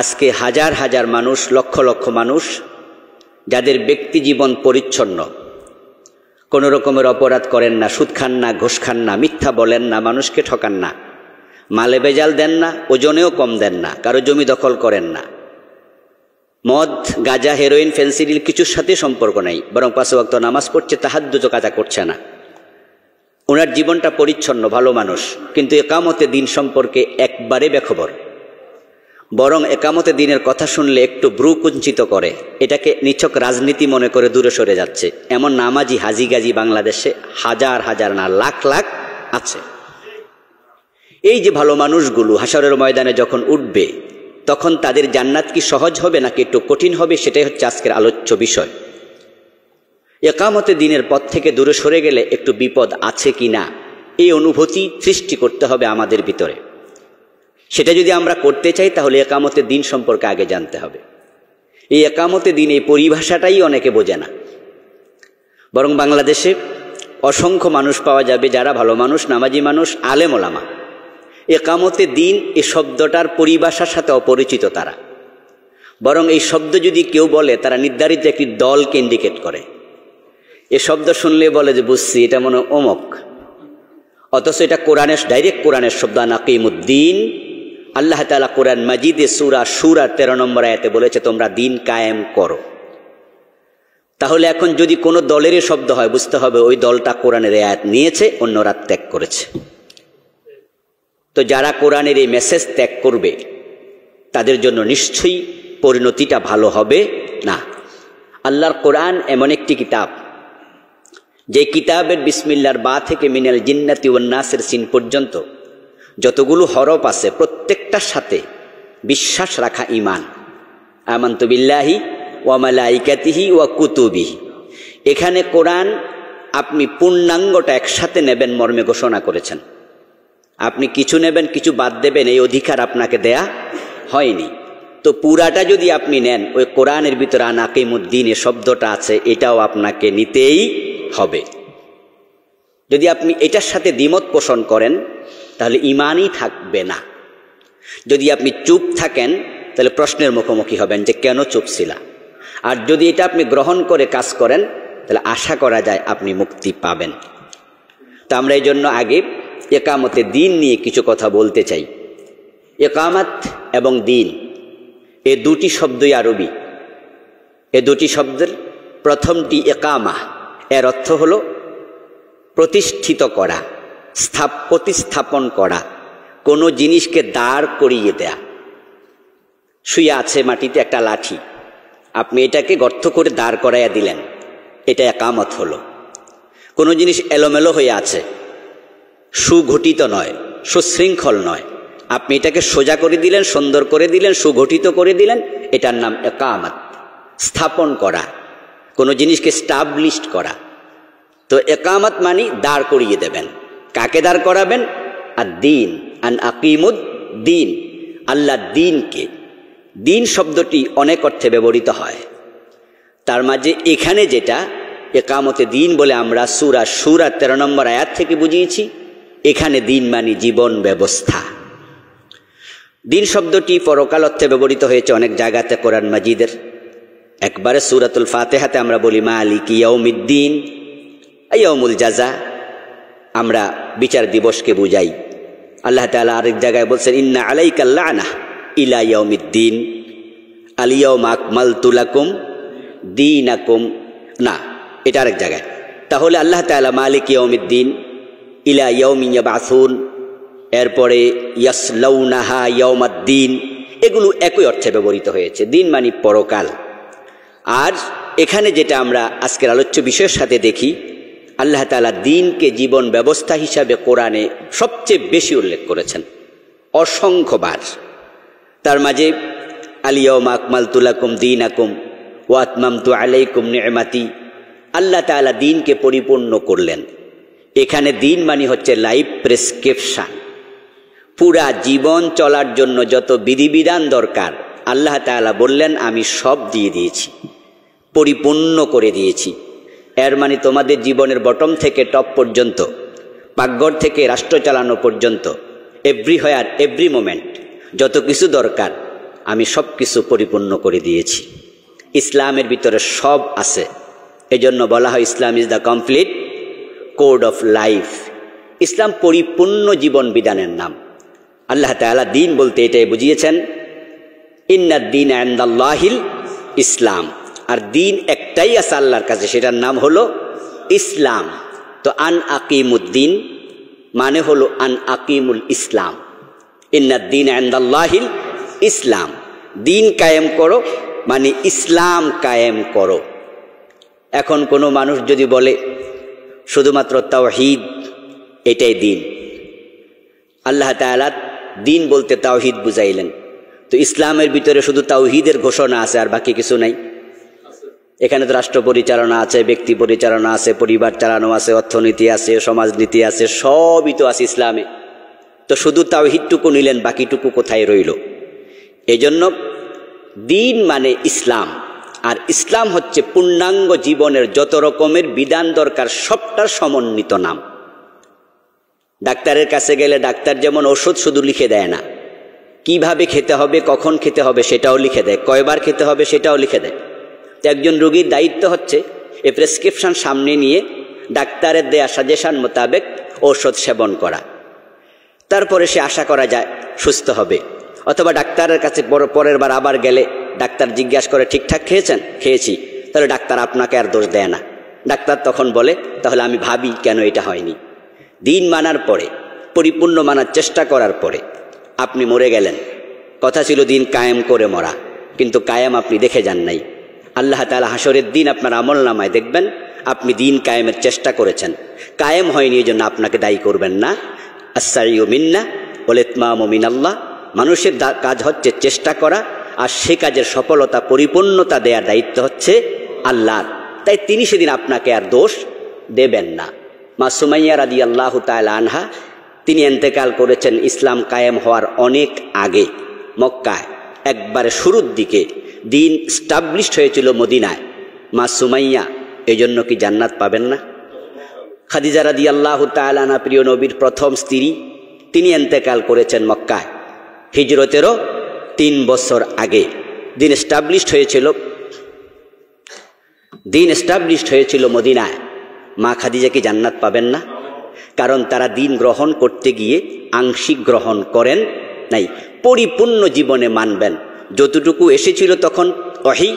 আজকে হাজার হাজার মানুষ, লক্ষ লক্ষ মানুষ যাদের ব্যক্তি জীবন পরিচ্ছন্ন, কোনো রকমের অপরাধ করেন না, সুদ খান না, ঘুষ খান না, মিথ্যা বলেন না, মানুষকে ঠকান না, মালে বেজাল দেন না, ওজনেও কম দেন না, কারো জমি দখল করেন না, মদ, গাঁজা, হেরোইন, ফেন্সিডিল কিছুর সাথে সম্পর্ক নেই, বরং 5 ওয়াক্ত নামাজ পড়ছে, তাহাজ্জুদ কাজা করছে না। ওনার জীবনটা পরিচ্ছন্ন, ভালো মানুষ, কিন্তু একামতে দিন সম্পর্কে একবারে বেখবর। বরং একামতে দিনের কথা শুনলে একটু ভ্রু কুঞ্চিত করে, এটাকে নিছক রাজনীতি মনে করে দূরে সরে যাচ্ছে। এমন নামাজি হাজিগাজি বাংলাদেশে হাজার হাজার না, লাখ লাখ আছে। এই যে ভালো মানুষগুলো হাশরের ময়দানে যখন উঠবে, তখন তাদের জান্নাত কি সহজ হবে নাকি একটু কঠিন হবে, সেটাই হচ্ছে আজকের আলোচ্য বিষয়। একামতে দিনের পথ থেকে দূরে সরে গেলে একটু বিপদ আছে কি না, এই অনুভূতি সৃষ্টি করতে হবে আমাদের ভিতরে। সেটা যদি আমরা করতে চাই, তাহলে একামতে দিন সম্পর্কে আগে জানতে হবে। এই একামতে দিন, এই পরিভাষাটাই অনেকে বোঝে না। বরং বাংলাদেশে অসংখ্য মানুষ পাওয়া যাবে যারা ভালো মানুষ, নামাজি মানুষ, আলেম ওলামা, একামতে দিন এই শব্দটার পরিভাষার সাথে অপরিচিত তারা। বরং এই শব্দ যদি কেউ বলে, তারা নির্ধারিত একটি দলকে ইন্ডিকেট করে। এ শব্দ শুনলে বলে যে বুঝছি এটা মনে অমক, অথচ এটা কোরআনের, ডাইরেক্ট কোরআনের শব্দ। আনাকিমুদ্দিন, আল্লাহ তাআলা কোরআন মাজিদে সূরা শুরা 13 নম্বর আয়াতে বলেছে তোমরা দিন কায়েম করো। তাহলে এখন যদি কোনো দলের শব্দ হয়, বুঝতে হবে ওই দলটা কোরআনের আয়াত নিয়েছে, অন্যরা ত্যাগ করেছে। তো যারা কোরআনের এই মেসেজ ত্যাগ করবে, তাদের জন্য নিশ্চয়ই পরিণতিটা ভালো হবে না। আল্লাহর কোরআন এমন একটি কিতাব, যে কিতাবের বিসমিল্লাহর বা থেকে মিনাল জিন্নাতি ওয়ান নাসের সিন পর্যন্ত যতগুলো হরফ আছে, প্রত্যেকটার সাথে বিশ্বাস রাখা ঈমান। আমানতু বিল্লাহি ওয়া মালাইকাতিহি ওয়া কুতুবিহি। এখানে কোরআন আপনি পূর্ণাঙ্গটা একসাথে নেবেন মর্মে ঘোষণা করেছেন। আপনি কিছু নেবেন, কিছু বাদ দেবেন, এই অধিকার আপনাকে দেয়া হয়নি। তো পুরাটা যদি আপনি নেন, ওই কোরআনের ভিতরে আনাকিমুদ্দিন এ শব্দটা আছে, এটাও আপনাকে নিতেই হবে। যদি আপনি এটার সাথে দ্বিমত পোষণ করেন, তাহলে ঈমানই থাকবে না। যদি আপনি চুপ থাকেন, তাহলে প্রশ্নের মুখোমুখি হবেন যে কেন চুপ ছিলা। আর যদি এটা আপনি গ্রহণ করে কাজ করেন, তাহলে আশা করা যায় আপনি মুক্তি পাবেন। তো আমরা এই জন্য আগে একামতে দিন নিয়ে কিছু কথা বলতে চাই। একামত এবং দিন এ দুটি শব্দই আরবি। এ দুটি শব্দের প্রথমটি একামা, এর অর্থ হলো প্রতিষ্ঠিত করা, প্রতিস্থাপন করা, কোনো জিনিসকে দাঁড় করিয়ে দেয়া। শুয়ে আছে মাটিতে একটা লাঠি, আপনি এটাকে গর্ত করে দাঁড় করাইয়া দিলেন, এটা একামত হলো। কোনো জিনিস এলোমেলো হয়ে আছে, সুগঠিত নয়, সুশৃঙ্খল নয়, আপনি এটাকে সোজা করে দিলেন, সুন্দর করে দিলেন, সুগঠিত করে দিলেন, এটার নাম একামত। স্থাপন করা, কোনো জিনিসকে স্টাবলিশড করা। তো একামত মানে দাঁড় করিয়ে দেবেন। কাকে দাঁড় করাবেন? আর দিন, আন আকিমুদ দিন, আল্লাহ দিনকে। দিন শব্দটি অনেক অর্থে ব্যবহৃত হয়, তার মাঝে এখানে যেটা একামতে দিন বলে আমরা সূরা শুরা 13 নম্বর আয়াত থেকে বুঝিয়েছি, এখানে দিন মানে জীবন ব্যবস্থা। দিন শব্দটি পরকাল অর্থে ব্যবহৃত হয়েছে অনেক জায়গাতে কোরআন মাজিদের। একবারে সূরাতুল ফাতিহাতে আমরা বলি মালিকি ইয়াউমিদ্দিন, ইয়াউমুল জাযা, আমরা বিচার দিবসকে বুঝাই। আল্লাহ তাআলা আরেক জায়গায় বলছেন ইন্না আলাইকাল লানাহ ইলা ইয়াউমিদ্দিন, আল ইয়াউমা আকমালতু লাকুম দীনাকুম, না এটা আরেক জায়গায়। তাহলে আল্লাহ তাআলা মালিক ইয়াউমিদ্দিন, ইলা ইয়াউমি ইয়াবআসুন, এরপরে ইয়াসলাউনাহা ইয়াউমাদ্দিন, এগুলো একই অর্থে ব্যবহৃত হয়েছে। দিন মানে পরকাল। আর এখানে যেটা আমরা আজকের আলোচ্য বিষয়ের সাথে দেখি, আল্লাহ তাআলা দিনকে জীবন ব্যবস্থা হিসাবে কোরআনে সবচেয়ে বেশি উল্লেখ করেছেন, অসংখ্যবার। তার মাঝে আল ইয়াউমা আকমালতু লাকুম দীনাকুম ওয়া আতমামতু আলাইকুম নি'মাতি, আল্লাহ তাআলা দিনকে পরিপূর্ণ করলেন। এখানে দিন মানে হচ্ছে লাইফ প্রেসক্রিপশন। পুরা জীবন চলার জন্য যত বিধিবিধান দরকার আল্লাহ তাআলা বললেন আমি সব দিয়ে দিয়েছি, পরিপূর্ণ করে দিয়েছি। এর মানে তোমাদের জীবনের বটম থেকে টপ পর্যন্ত, পাকঘর থেকে রাষ্ট্র চালানো পর্যন্ত, এভরিহোয়ার এভরি মোমেন্ট যত কিছু দরকার আমি সব কিছু পরিপূর্ণ করে দিয়েছি। ইসলামের ভিতরে সব আছে, এজন্য বলা হয় Islam is the complete code of life. Islam পরিপূর্ণ জীবন বিধানের নাম। আল্লাহ তাআলা দিন বলতে এটাই বুঝিয়েছেন, ইন্নাদ দীন ইনদাল্লাহিল ইসলাম। আর দিন একটাই আছে আল্লাহর কাছে, সেটার নাম হলো ইসলাম। তো আন আকিমুদ্দিন মানে হলো আন আকিমুল ইসলাম। ইন্নাদ দীন ইনদাল্লাহিল ইসলাম, দিন কায়েম করো মানে ইসলাম কায়েম করো। এখন কোনো মানুষ যদি বলে শুধুমাত্র তাওহীদ এটাই দিন, আল্লাহ তাআলা দিন বলতে তাওহীদ বুঝাইলেন, তো ইসলামের ভিতরে শুধু তাওহীদের ঘোষণা আছে আর বাকি কিছু নাই? এখানে তো রাষ্ট্র পরিচালনা আছে, ব্যক্তি পরিচালনা আছে, পরিবার চালানো আছে, অর্থনীতি আছে, সমাজনীতি আছে, সবই তো আছে ইসলামে। তো শুধু তাওহীদটুকু নিলেন, বাকিটুকু কোথায় রইল? এজন্য দিন মানে ইসলাম, আর ইসলাম হচ্ছে পূর্ণাঙ্গ জীবনের যত রকমের বিধান দরকার সবটার সমন্বিত নাম। ডাক্তারের কাছে গেলে ডাক্তার যেমন ওষুধ শুধু লিখে দেয় না, কিভাবে খেতে হবে, কখন খেতে হবে সেটাও লিখে দেয়, কয়বার খেতে হবে সেটাও লিখে দেয়। তো একজন রোগীর দায়িত্ব হচ্ছে এই প্রেসক্রিপশন সামনে নিয়ে ডাক্তারের দেয়া সাজেশন মোতাবেক ঔষধ সেবন করা, তারপরে সে আশা করা যায় সুস্থ হবে। অথবা ডাক্তারের কাছে পরের বার আবার গেলে ডাক্তার জিজ্ঞাসা করে ঠিকঠাক খেয়েছেন? খেয়েছি। তাহলে ডাক্তার আপনাকে আর দোষ দেয় না, ডাক্তার তখন বলে তাহলে আমি ভাবি কেন এটা হয়নি। দিন মানার পরে, পরিপূর্ণ মানার চেষ্টা করার পরে আপনি মরে গেলেন, কথা ছিল দিন কায়েম করে মরা, কিন্তু কায়েম আপনি দেখে যান নাই। আল্লাহ তাআলা হাসরের দিন আপনার আমল নামায় দেখবেন আপনি দিন কায়েমের চেষ্টা করেছেন, কায়েম হয়নি, এই জন্য আপনাকে দায়ী করবেন না। আস-সাইয়্যু মিন্না ওয়াল ইতমামু মিনাল্লাহ। মানুষের কাজ হচ্ছে চেষ্টা করা, আর সে কাজের সফলতা পরিপূর্ণতা দেওয়ার দায়িত্ব হচ্ছে আল্লাহর। তাই তিনি সেদিন আপনাকে আর দোষ দেবেন না। মা সুমাইয়া রাদিয়াল্লাহু তাআলা আনহা তিনি ইন্তেকাল করেছেন ইসলাম কায়েম হওয়ার অনেক আগে। মক্কায় একবারে শুরুর দিকে দিন স্টাবলিশড হয়েছিল মদিনায়। মা সুমাইয়া এই জন্য কি জান্নাত পাবেন না? খাদিজা রাদিয়াল্লাহু তাআলা আনহা প্রিয় নবীর প্রথম স্ত্রী, তিনি ইন্তেকাল করেছেন মক্কায় হিজরতেরও 3 বছর আগে। দিন এস্টাবলিশড হয়েছিল মদিনায়। মা খাদিজা কি জান্নাত পাবেন না? কারণ তারা দিন গ্রহণ করতে গিয়ে আংশিক গ্রহণ করেন নাই, পরিপূর্ণ জীবনে মানবেন। যতটুকু এসেছিল তখন ওহী,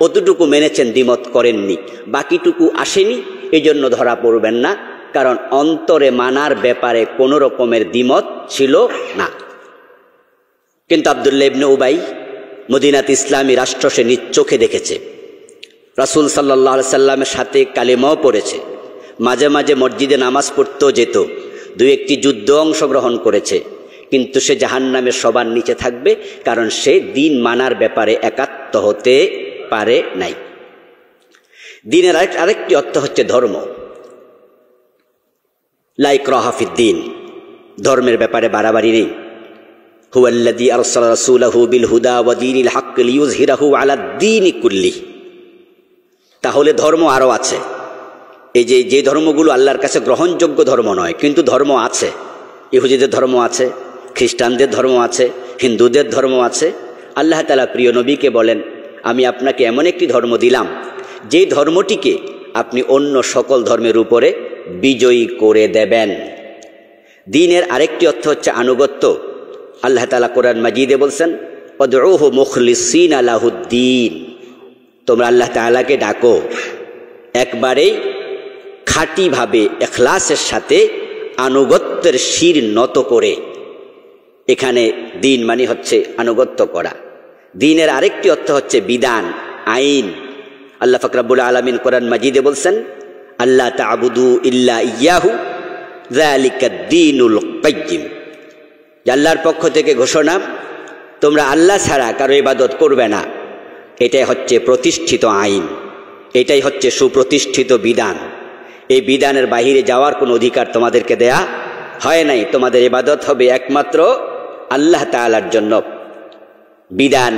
অতটুকু মেনেছেন, দ্বিমত করেননি। বাকিটুকু আসেনি, এজন্য ধরা পড়বেন না, কারণ অন্তরে মানার ব্যাপারে কোনো রকমের দ্বিমত ছিল না। কিন্তু আব্দুল্লাহ ইবনে উবাই মদিনাত ইসলামী রাষ্ট্র সে নিজ চোখে দেখেছে। রাসূল সাল্লাল্লাহু আলাইহি সাল্লামের সাথে কালেমাও পড়েছে, মাঝে মাঝে মসজিদে নামাজ পড়তেও যেত, 2-1টি যুদ্ধ অংশগ্রহণ করেছে, কিন্তু সে জাহান্নামের সবার নিচে থাকবে, কারণ সে দিন মানার ব্যাপারে একাত্ম হতে পারে নাই। দিনের আরেকটি অর্থ হচ্ছে ধর্ম। লা ইকরাহা ফিদ্দীন, ধর্মের ব্যাপারে বাড়াবাড়ি নেই। হুয়াল্লাযী আরসালা রাসূলাহু বিল হুদা ওয়া দীনিল হক লিইয়ুযহিরাহু আলাদ দীনি কুল্লি। তাহলে ধর্ম আরও আছে। এই যে ধর্মগুলো আল্লাহর কাছে গ্রহণযোগ্য ধর্ম নয়, কিন্তু ধর্ম আছে। ইহুদিদের ধর্ম আছে, খ্রিস্টানদের ধর্ম আছে, হিন্দুদের ধর্ম আছে। আল্লাহ তাআলা প্রিয় নবীকে বলেন, আমি আপনাকে এমন একটি ধর্ম দিলাম যে ধর্মটিকে আপনি অন্য সকল ধর্মের উপরে বিজয়ী করে দেবেন। দ্বীনের আরেকটি অর্থ হচ্ছে আনুগত্য। আল্লাহ তাআলা কোরআন মাজিদে বলছেন, উদউহু মুখলিসিনা লাহুদ্দীন, তোমরা আল্লাহ তাআলাকে ডাকো একবারেই খাঁটিভাবে ইখলাসের সাথে, আনুগত্যের শির নত করে। এখানে দিন মানে হচ্ছে আনুগত্য করা। দিনের আরেকটি অর্থ হচ্ছে বিধান, আইন। আল্লাহ পাক রব্বুল আলামিন কোরআন মাজিদে বলছেন, আল্লাহ তা'বুদু ইল্লা ইয়াহু যালিকাদ দীনুল কাইয়্যিম। আল্লাহর পক্ষ থেকে ঘোষণা, তোমরা আল্লাহ ছাড়া কারো ইবাদত করবে না। এটাই হচ্ছে প্রতিষ্ঠিত আইন, এটাই হচ্ছে সুপ্রতিষ্ঠিত বিধান। এই বিধানের বাহিরে যাওয়ার কোনো অধিকার তোমাদেরকে দেয়া হয় নাই। তোমাদের ইবাদত হবে একমাত্র আল্লাহ তাআলার জন্য। বিধান,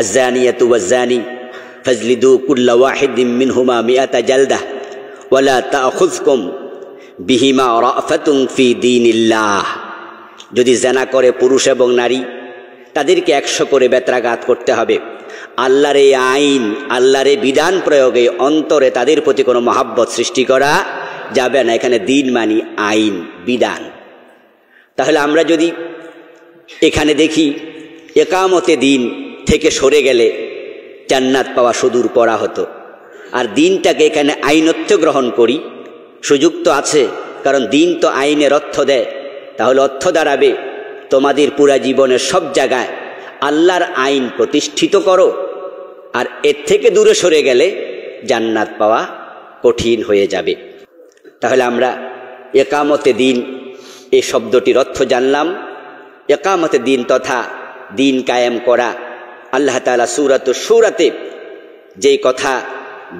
আয-যানিয়াতু ওয়াজ-যানি ফাজলিদু কুল্লা ওয়াহিদিম মিনহুমা মিআতা জালদাহ ওয়ালা তা'খুযকুম বিহিমা রাফাতুন ফি দীনিল্লাহ। যদি জেনা করে পুরুষ এবং নারী, তাদেরকে 100 করে বেত্রাঘাত করতে হবে। আল্লাহর এই আইন, আল্লাহর এই বিধান প্রয়োগে অন্তরে তাদের প্রতি কোনো মহাব্বত সৃষ্টি করা যাবে না। এখানে দিন মানি আইন, বিধান। তাহলে আমরা যদি এখানে দেখি একামতে দিন থেকে সরে গেলে জান্নাত পাওয়া সুদূর পড়া হতো, আর দিনটাকে এখানে আইনত্ব গ্রহণ করি, সুযোগ তো আছে, কারণ দিন তো আইনের অর্থ দেয়। তাহলে অর্থ দাঁড়াবে তোমাদের পুরা জীবনের সব জায়গায় আল্লাহর আইন প্রতিষ্ঠিত করো, আর এর থেকে দূরে সরে গেলে জান্নাত পাওয়া কঠিন হয়ে যাবে। তাহলে আমরা একামতে দিন এই শব্দটির অর্থ জানলাম। একামতে দিন তথা দিন কায়েম করা, আল্লাহ তাআলা সূরাতুশ শূরাতে যেই কথা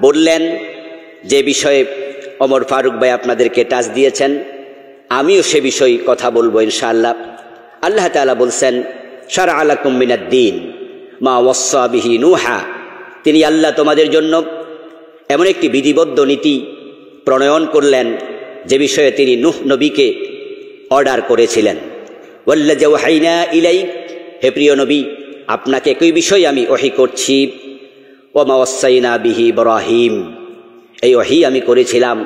বললেন, যে বিষয়ে ওমর ফারুক ভাই আপনাদেরকে টাচ দিয়েছেন, আমিও সে বিষয়ে কথা বলবো ইনশাআল্লাহ। আল্লাহ তাআলা বলছেন, শারআ লাকুম মিনাদ দীন মা ওয়াসসা বিহি নূহা। তিনি আল্লাহ তোমাদের জন্য এমন একটি বিধিবদ্ধ নীতি প্রণয়ন করলেন যে বিষয়ে তিনি নূহ নবীকে অর্ডার করেছিলেন। ওয়াল্লাযী ওয়াহাইনা ইলাইক, হে প্রিয় নবী, আপনাকে একই বিষয় আমি ওহী করছি। ওয়া মা ওয়াসাইনা বিহি ইব্রাহিম, এই ওহী আমি করেছিলাম,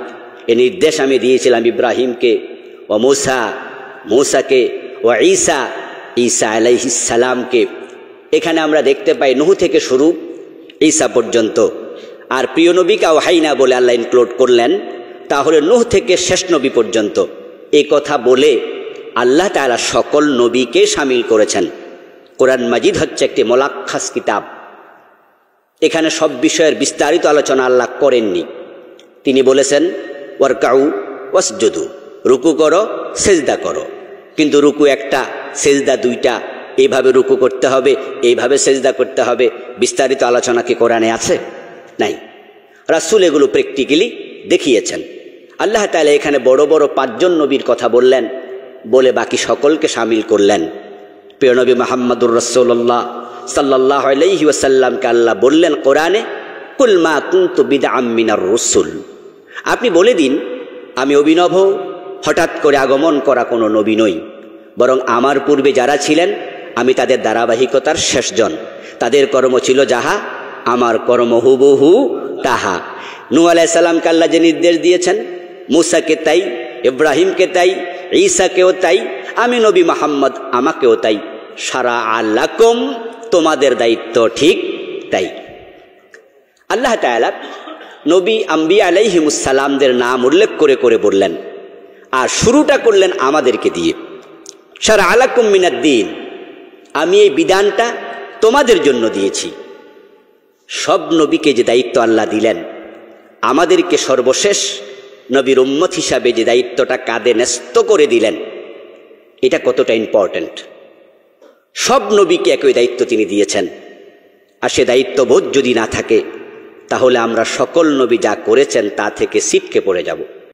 এই নির্দেশ আমি দিয়েছিলাম ইব্রাহিমকে, ও মূসা, মূসাকে, ও ঈসা, ঈসা আলাইহিস সালামকে। এখানে আমরা দেখতে পাই নূহ থেকে শুরু ঈসা পর্যন্ত। আর প্রিয় নবীকে ওয়াহাইনা বলে আল্লাহ ইনক্লুড করলেন, তাহলে নূহ থেকে শেষ নবী পর্যন্ত। এই কথা বলে আল্লাহ তাআলা সকল নবীকে শামিল করেছেন। কোরআন মাজিদ হচ্ছে একটি মোলাক্খাস কিতাব। এখানে সব বিষয়ের বিস্তারিত আলোচনা আল্লাহ করেননি। তিনি বলেছেন ওয়ারকাউ ওয়াসজুদু, রুকু করো, সেজদা করো। কিন্তু রুকু একটা, সেজদা দুইটা, এইভাবে রুকু করতে হবে, এইভাবে সেজদা করতে হবে, বিস্তারিত আলোচনা কি কোরআনে আছে? নাই। রাসূল এগুলো প্র্যাকটিক্যালি দেখিয়েছেন। আল্লাহ তাআলা এখানে বড় বড় 5 জন নবীর কথা বললেন, বলে বাকি সকলকে শামিল করলেন। প্রিয় নবী মুহাম্মদুর রাসূলুল্লাহ সাল্লাল্লাহু আলাইহি ওয়াসাল্লামকে আল্লাহ বললেন কোরআনে, কুল মা কুনতু বিদআম মিনার রাসূল, আপনি বলে দিন আমি অভিনব হঠাৎ করে আগমন করা কোনো নবী নই, বরং আমার পূর্বে যারা ছিলেন আমি তাদের ধারাবাহিকতার শেষজন। তাদের কর্ম ছিল যাহা, আমার কর্ম হুবহু তাহা। নূহ আলাইহিস সালামকে আল্লাহ যে নির্দেশ দিয়েছেন, মূসাকে তাই, ইব্রাহিমকে তাই, ঈসাকেও তাই, আমি নবী মুহাম্মদ আমাকেও তাই। শারআ লাকুম, তোমাদের দায়িত্ব ঠিক তাই। আল্লাহ তাআলা নবী আম্বিয়া আলাইহিমুস সালামদের নাম উল্লেখ করে করে বললেন, আর শুরুটা করলেন আমাদেরকে দিয়ে। শারআ লাকুম মিনাদ দীন, আমি এই বিধানটা তোমাদের জন্য দিয়েছি। সব নবীকে যে দায়িত্ব আল্লাহ দিলেন, আমাদেরকে সর্বশেষ নবীর উম্মত হিসাবে যে দায়িত্বটা কাঁধে ন্যস্ত করে দিলেন, এটা কতটা ইম্পর্ট্যান্ট। সব নবীকে একই দায়িত্ব তিনি দিয়েছেন। আর সে দায়িত্ববোধ যদি না থাকে, তাহলে আমরা সকল নবী যা করেছেন তা থেকে ছিটকে পড়ে যাব।